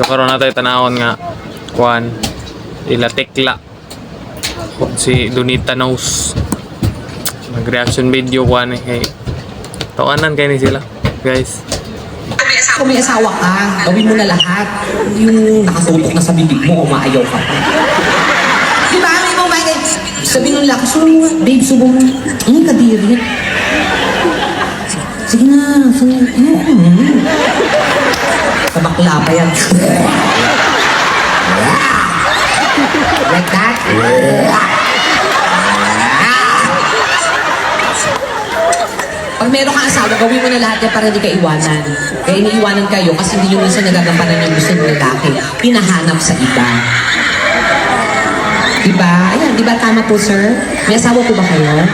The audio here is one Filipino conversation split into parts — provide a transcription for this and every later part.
karon na tayo tanawon nga kuan ila tekla si Donita Knows mag-reaction video kuan kay tawanan kay ni sila guys. Kung may asawa ka, gawin mo na lahat. Yung nakasutok na sa bibig mo, umaayaw ka pa. Di ba? May moment, sabi nung laki, babe, subo mo. Kadiri. Sige na, sige na. Sa bakla pa yan. Like that. Pag meron kang asawa, gawin mo na lahat yan para hindi ka iwanan. Kaya iniiwanan kayo kasi hindi yung minsan nagagampanan yung gusto ng lalaki. Hinahanap sa iba. Diba? Ayan, diba tama po, sir? May asawa po ba kayo?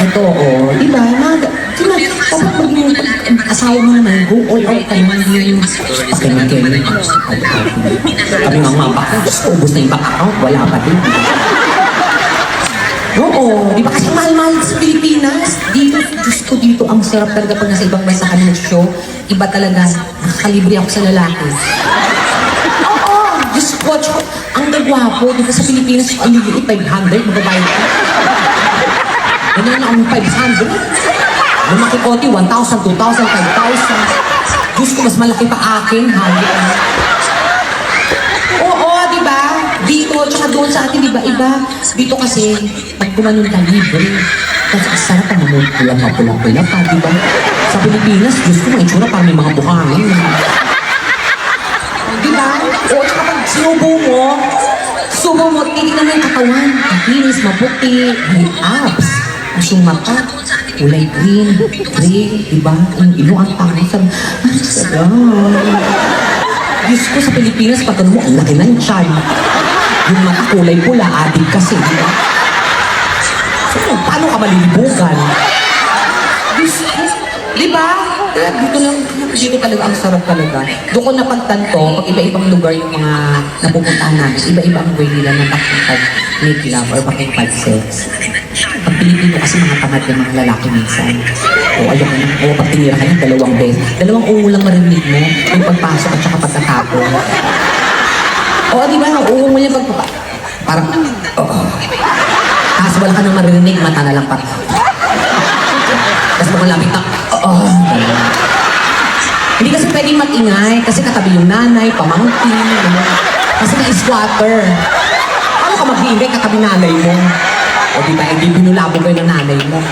Ito, oo. Diba? Diba? Dapat pag yung asawa mo naman, go all out ka naman. Hindi yung okay, mag-kaya kami nga mga baka. Ubus na yung baka account. Wala pa din. Oo, di ba kasi mahal-mahal sa Pilipinas? Dito, Diyos ko dito, ang sarap talaga pag nasa ibang bansa kami nag-show. Iba talaga, nakakalibre ako sa lalaki. Oo, Diyos ko, ang gagwapo, di ba sa Pilipinas, ang liliit, 500, magabayad ka. Ganyan na ang 500. Lumakikote, 1,000, 2,000, 5,000. Diyos ko, mas malaki pa akin, halik. Dito, tsaka doon sa atin, iba-iba. Dito kasi, pag kumanon ka libre, kasi sarap ang pula-pula pa, diba? Sa Pilipinas, Diyos ko, may itsura parang may mga buhangin. Diba? O, tsaka pag subo mo, titignan mo yung katawan. Makinis, maputi, may abs. Tapos yung mata, kulay green, gray, diba? Yung ilo, ang pangit. Ang sarap. Diyos ko, sa Pilipinas, pag mo, ang laki na yung tiyan. Yung mga kulay pula, adik kasi, di ba? So, paano ka malilibugan? Di ba? Dito talaga ang sarap talaga. Doon ko napagtanto, pag iba-ibang lugar yung mga napupuntahan namin, iba-iba ang way nila na pakipag-make love or pakipag-sex. Pag Pilipino kasi mga tamad yung mga lalaki minsan. O ayoko na, o pag tinira ka ng 2 beses, 2 ungo lang marinig mo, yung pagpasok at saka pagkatapon. Oo, di ba? Nauungo mo niya parang, tapos wala ka nang marinig, mata na lang parang. Tapos malapit na, Hindi kasi pwedeng mag-ingay, kasi katabi yung nanay, pamangkin, kasi na-squatter. Paano ka mag-ingay katabi nanay mo? O di ba, hindi binulabo kayo ng nanay mo.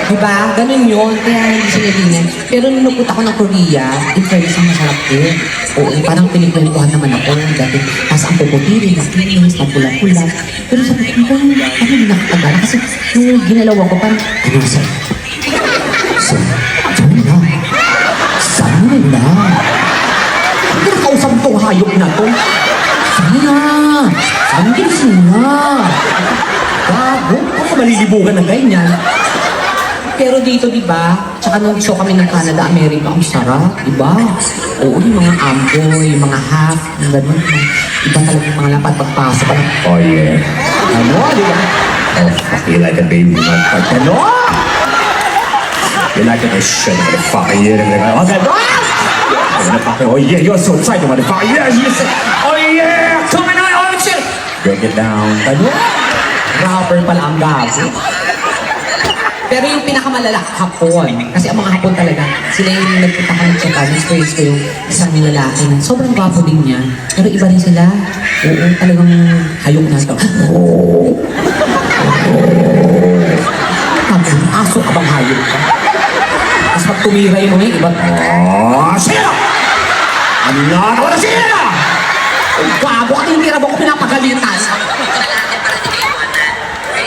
Diba? Ganun yun. Kaya hindi sinabihan. Pero nung napunta ako ng Korea, in fairness ang masarap din. Oo, parang pinigwentuhan naman ako dati. Tapos ang puputirin, makinis, mapula-pula. Pero sabi ko, parang hindi nakakagana. Kasi yung ginalawa ko, parang, ano sir? Sir, saan na? Saan na? Hindi nakausap itong hayop na to. Saan na? Saan na? Gago, ako malilibugan na ganyan. Pero dito, di ba? Tsaka nung show kami ng Canada, America, ang sarap, di ba? Oo, yung mga amboy, yung mga half, yung gano'n. Iba talaga yung mga lapad pagpasok ka lang. Oh, yeah. Ano, di ba? Oh, I feel like a baby. Ano? You like a shit, motherfucker. Yeah, oh, that motherfucker. Oh, yeah, you're so excited, motherfucker. Yeah, you say, oh, yeah, coming on, oh, shit. Break it down. Ano? Rapper pala ang gago. Pero yung pinakamalala, Hapon. Kasi ang mga Hapon talaga, sila yung nagpunta kami sa Japan, experience ko yung isang lalaki na sobrang gwapo din niya. Pero iba rin sila. Oo, talagang hayok na ito. Aso ka bang hayok ka? Tapos pag tumira yung mga iba, sira! Ano na? Wala sira! Gago ka yung tira mo ko pinapagalitan.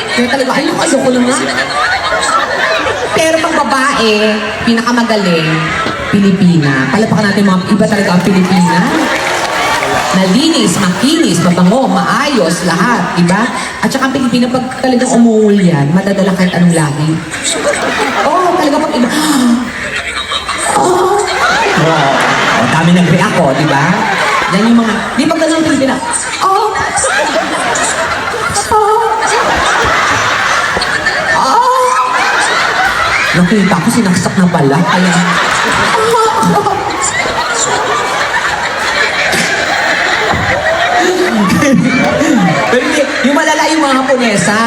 Kaya talaga, ayoko na nga. Pero pag babae, pinakamagaling, Pilipina. Palapakan natin mga iba talaga ang Pilipina. Nalinis, makinis, mabango, maayos, lahat, diba? At saka ang Pilipina, pag talagang umuul yan, madadala kahit anong lahi. Oo, talaga pag iba, dami nag-react ko, diba? Yan yung mga, di ba ganun ang Pilipina? Nakita ko sinaksak na pala. Kaya... Pero hindi, yung malala yung mga Haponesa.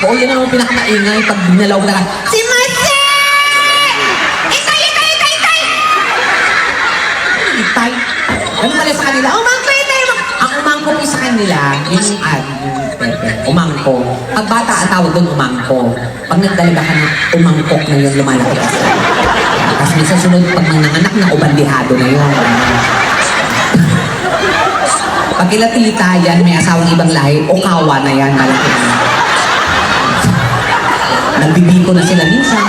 Oo, yan ang pinakamaingay pag dinalaw na lang. Si Mate! Itay, itay, itay, itay! Itay. Ano pala sa kanila? Umangko, itay! Ang umangko po sa kanila, yung umangko. Pag bata, ang tawag doon umangko. Pag nagdalaga ka na, umangkok na yun, lumalaki ka. Tapos minsan sunod, pag nanganak na, ubandihado na yun. Pag kila tita yan, may asawang ibang lahi, okawa na yan, malaki na. Nagbibiko na sila minsan.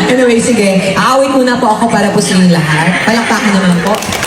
Anyway, sige. Aawit muna po ako para po sa inyong lahat. Palakpakan naman po.